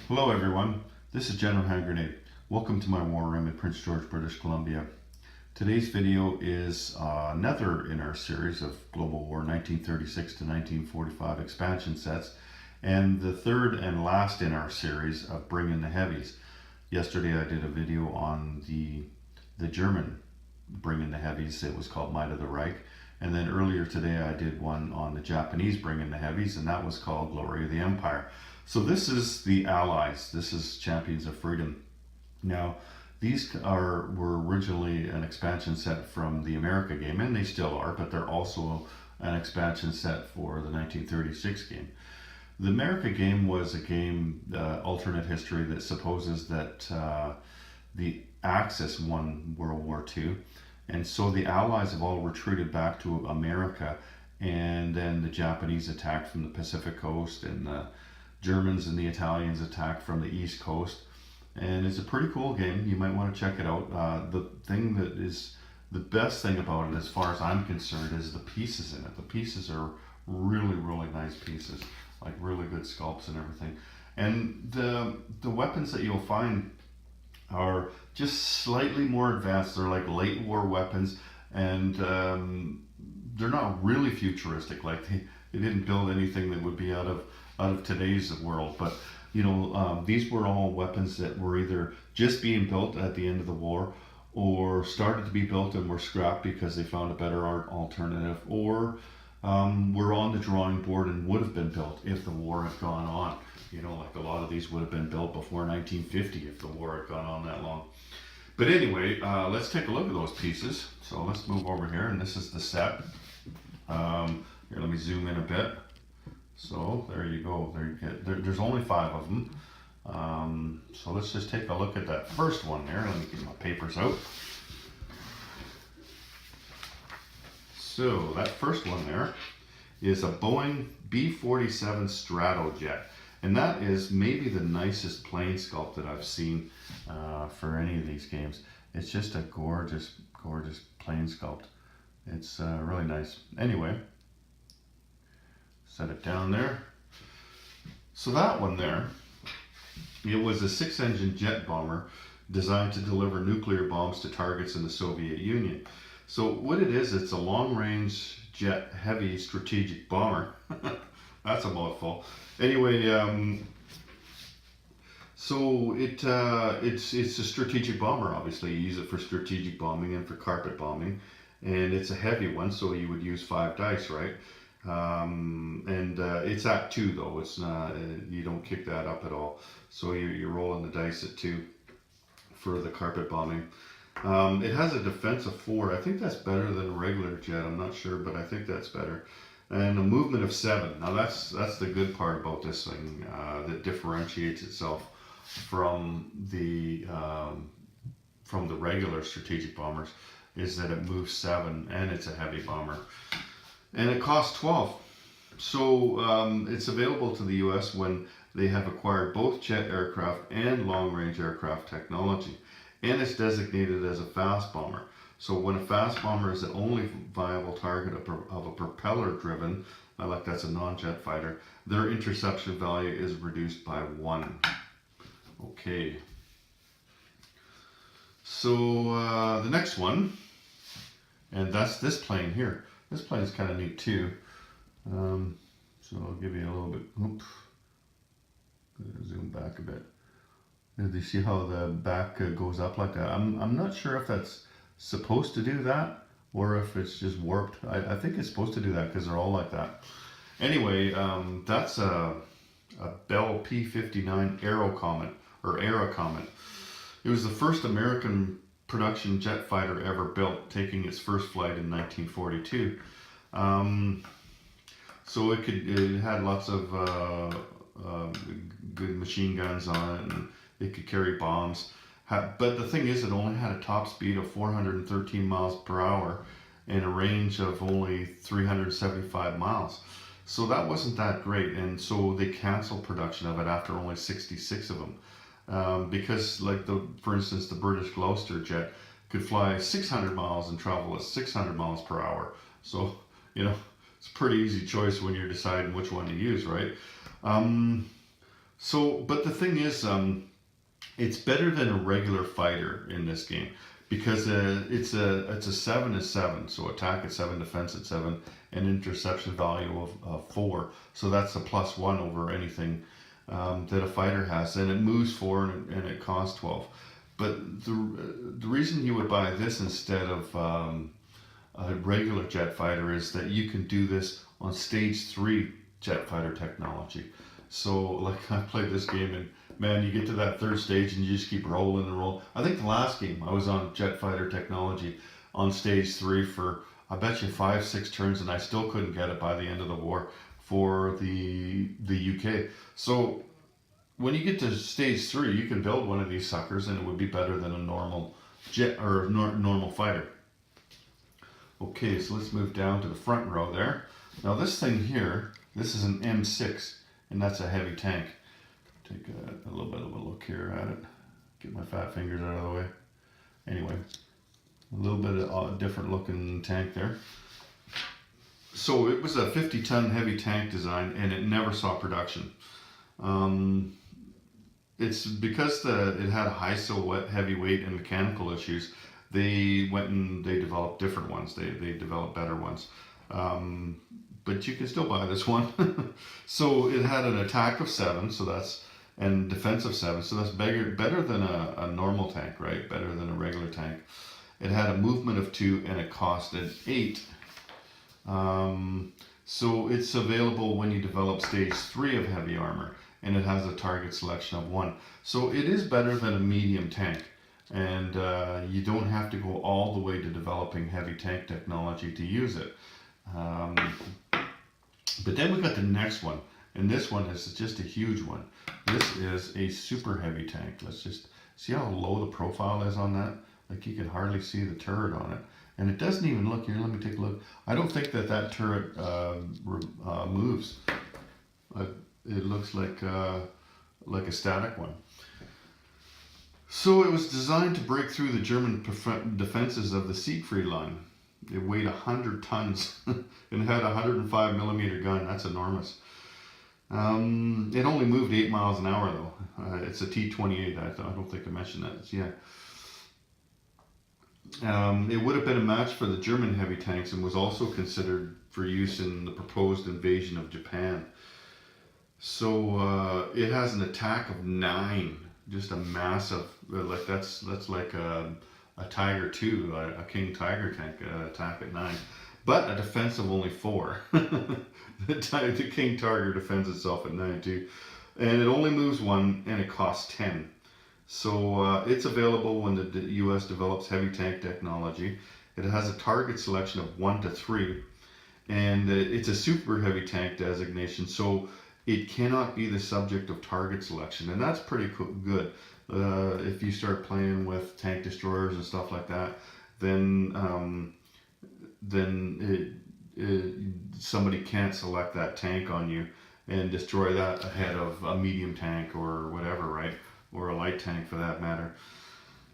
Hello everyone, this is General Hand Grenade. Welcome to my war room in Prince George, British Columbia. Today's video is another in our series of Global War 1936 to 1945 expansion sets, and the third and last in our series of Bring in the Heavies. Yesterday I did a video on the German Bring in the Heavies. It was called Might of the Reich. And then earlier today I did one on the Japanese Bring in the Heavies, and that was called Glory of the Empire. So this is the Allies. This is Champions of Freedom. Now, these were originally an expansion set from the America game, and they still are, but they're also an expansion set for the 1936 game. The America game was a game, alternate history, that supposes that the Axis won World War II, and so the Allies have all retreated back to America, and then the Japanese attacked from the Pacific coast, and the Germans and the Italians attacked from the East Coast. And it's a pretty cool game. You might want to check it out. The thing that is the best thing about it, as far as I'm concerned, is the pieces in it. The pieces are really, really nice pieces, like really good sculpts and everything. And the weapons that you'll find are just slightly more advanced. They're like late war weapons, and they're not really futuristic. Like they didn't build anything that would be out of today's world. But you know, these were all weapons that were either just being built at the end of the war, or started to be built and were scrapped because they found a better alternative, or were on the drawing board and would have been built if the war had gone on. You know, like a lot of these would have been built before 1950 if the war had gone on that long. But anyway, let's take a look at those pieces. So let's move over here, and this is the set. Here, let me zoom in a bit. So there you go. There's only 5 of them. So let's just take a look at that first one there. Let me get my papers out. So that first one there is a Boeing B-47 Stratojet. And that is maybe the nicest plane sculpt that I've seen for any of these games. It's just a gorgeous, gorgeous plane sculpt. It's really nice. Anyway, set it down there. So that one there, it was a 6-engine jet bomber designed to deliver nuclear bombs to targets in the Soviet Union. So what it is, it's a long-range jet heavy strategic bomber. That's a mouthful. Anyway, so it's a strategic bomber. Obviously, you use it for strategic bombing and for carpet bombing, and it's a heavy one, so you would use 5 dice, right? It's at 2 though. It's not, you don't kick that up at all. So you're rolling the dice at 2 for the carpet bombing. It has a defense of 4. I think that's better than a regular jet. I'm not sure, but I think that's better. And a movement of 7. Now that's the good part about this thing that differentiates itself from the regular strategic bombers, is that it moves 7 and it's a heavy bomber. And it costs 12. So it's available to the US when they have acquired both jet aircraft and long-range aircraft technology. And it's designated as a fast bomber. So when a fast bomber is the only viable target of a propeller-driven, like that's a non-jet fighter, their interception value is reduced by 1. Okay. So the next one, and that's this plane here. This plane is kind of neat too. So I'll give you a little bit. Oops. Zoom back a bit. Do you see how the back goes up like that? I'm not sure if that's supposed to do that or if it's just warped. I think it's supposed to do that because they're all like that. Anyway, that's a Bell P-59 Aero Comet, or Aero Comet. It was the first American production jet fighter ever built, taking its first flight in 1942. So it had lots of good machine guns on it, and it could carry bombs. But the thing is, it only had a top speed of 413 miles per hour and a range of only 375 miles. So that wasn't that great, and so they canceled production of it after only 66 of them. Because, like, for instance, the British Gloucester jet could fly 600 miles and travel at 600 miles per hour. So, you know, it's a pretty easy choice when you're deciding which one to use, right? So, but the thing is, it's better than a regular fighter in this game because it's a 7 is 7, so attack at 7, defense at 7, and interception value of 4. So that's a +1 over anything that a fighter has, and it moves 4 and it costs 12. But the reason you would buy this instead of a regular jet fighter is that you can do this on stage 3 jet fighter technology. So like I played this game and man, you get to that third stage and you just keep rolling and rolling. I think the last game I was on jet fighter technology on stage 3 for I bet you 5-6 turns and I still couldn't get it by the end of the war for the UK. So when you get to stage 3, you can build one of these suckers and it would be better than a normal jet or normal fighter. Okay, so let's move down to the front row there. Now this thing here, this is an M6, and that's a heavy tank. Take a little bit of a look here at it. Get my fat fingers out of the way. Anyway, a little bit of a different looking tank there. So it was a 50-ton heavy tank design, and it never saw production. It's because it had a high silhouette, heavy weight, and mechanical issues. They went and they developed different ones. They developed better ones. But you can still buy this one. So it had an attack of 7, so that's, and defense of 7, so that's better than a normal tank, right? Better than a regular tank. It had a movement of 2 and it costed 8. So it's available when you develop stage 3 of heavy armor, and it has a target selection of 1. So it is better than a medium tank. And you don't have to go all the way to developing heavy tank technology to use it. But then we got the next one, and this one is just a huge one. This is a super heavy tank. Let's just see how low the profile is on that. Like you can hardly see the turret on it, and it doesn't even look here. Let me take a look. I don't think that turret moves. It looks like a static one. So it was designed to break through the German defenses of the Siegfried line. It weighed 100 tons and had a 105 millimeter gun. That's enormous. It only moved 8 miles an hour though. It's a T-28. I don't think I mentioned that. Yeah. It would have been a match for the German heavy tanks and was also considered for use in the proposed invasion of Japan. So it has an attack of 9. Just a massive, like that's like a Tiger II, a King Tiger tank attack at 9, but a defense of only 4. The King Tiger defends itself at 9 too, and it only moves 1 and it costs 10. So it's available when the U.S. develops heavy tank technology. It has a target selection of 1 to 3, and it's a super heavy tank designation. So it cannot be the subject of target selection, and that's pretty good. If you start playing with tank destroyers and stuff like that, then somebody can't select that tank on you and destroy that ahead of a medium tank or whatever, right? Or a light tank for that matter.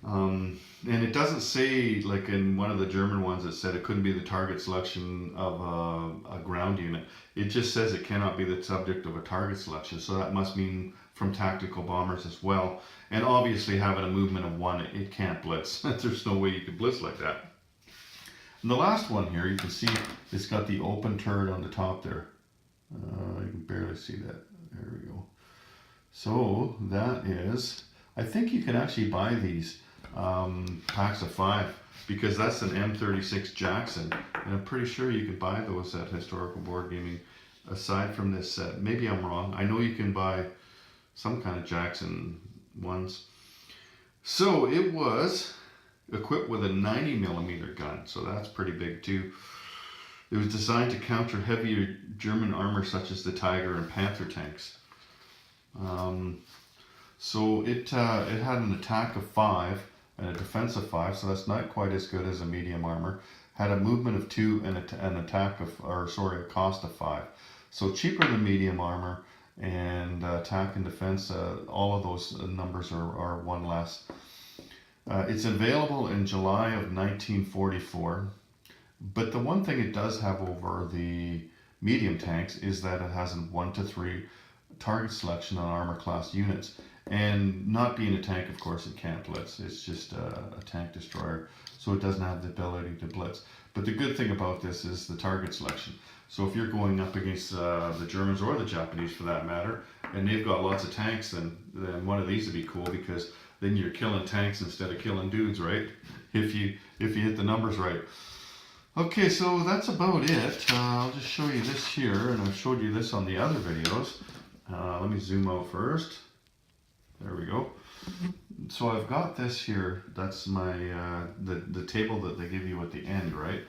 And it doesn't say, like in one of the German ones, it said it couldn't be the target selection of a ground unit. It just says it cannot be the subject of a target selection. So that must mean from tactical bombers as well. And obviously having a movement of 1, it can't blitz. There's no way you could blitz like that. And the last one here, you can see it's got the open turret on the top there. You can barely see that. There we go. So that is, I think you can actually buy these packs of 5 because that's an M36 Jackson, and I'm pretty sure you can buy those at Historical Board Gaming aside from this set. Maybe I'm wrong. I know you can buy some kind of Jackson ones. So it was equipped with a 90 millimeter gun, so that's pretty big too. It was designed to counter heavier German armor such as the Tiger and Panther tanks. So it had an attack of 5 and a defense of 5, so that's not quite as good as a medium armor. Had a movement of 2 and a cost of 5. So cheaper than medium armor, and attack and defense, all of those numbers are 1 less. It's available in July of 1944, but the one thing it does have over the medium tanks is that it has a 1 to 3 target selection on armor class units. And not being a tank, of course, it can't blitz. It's just a tank destroyer, so it doesn't have the ability to blitz. But the good thing about this is the target selection. So if you're going up against the Germans or the Japanese for that matter, and they've got lots of tanks, then one of these would be cool, because then you're killing tanks instead of killing dudes, right? If you hit the numbers right. Okay, so that's about it. I'll just show you this here, and I've showed you this on the other videos. Let me zoom out first. There we go. So I've got this here. That's my the table that they give you at the end, right?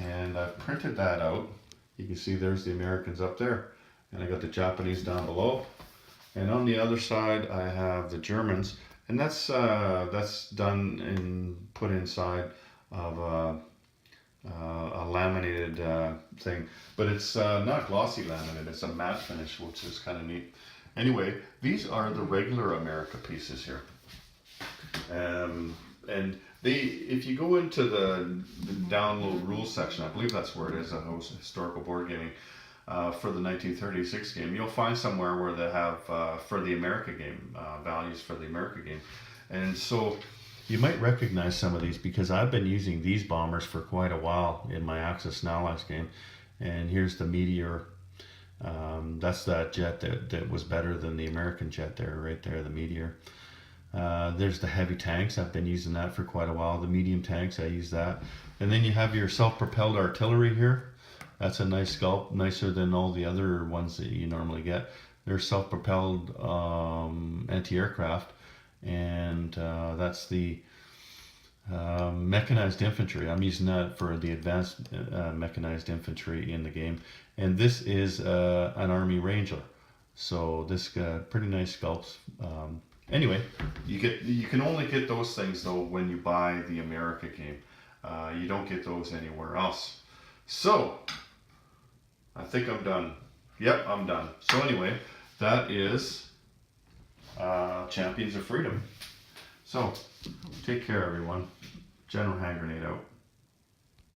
And I've printed that out. You can see there's the Americans up there, and I got the Japanese down below. And on the other side, I have the Germans, and that's done and put inside of a laminated thing, but it's not glossy laminate. It's a matte finish, which is kind of neat. Anyway, these are the regular America pieces here. And if you go into the download rules section, I believe that's where it is, historical board gaming, for the 1936 game, you'll find somewhere where they have, for the America game, values for the America game. And so you might recognize some of these, because I've been using these bombers for quite a while in my Axis and Allies game. And here's the Meteor. That's that jet that was better than the American jet there, right there, the Meteor. There's the heavy tanks. I've been using that for quite a while. The medium tanks, I use that. And then you have your self-propelled artillery here. That's a nice sculpt, nicer than all the other ones that you normally get. They're self-propelled anti-aircraft, and that's the mechanized infantry. I'm using that for the advanced mechanized infantry in the game. And this is an Army Ranger. So this got pretty nice sculpts. Anyway, you can only get those things though when you buy the America game. You don't get those anywhere else. So I think I'm done. Yep, I'm done. So anyway, that is Champions of Freedom. So take care, everyone. General Hand Grenade out.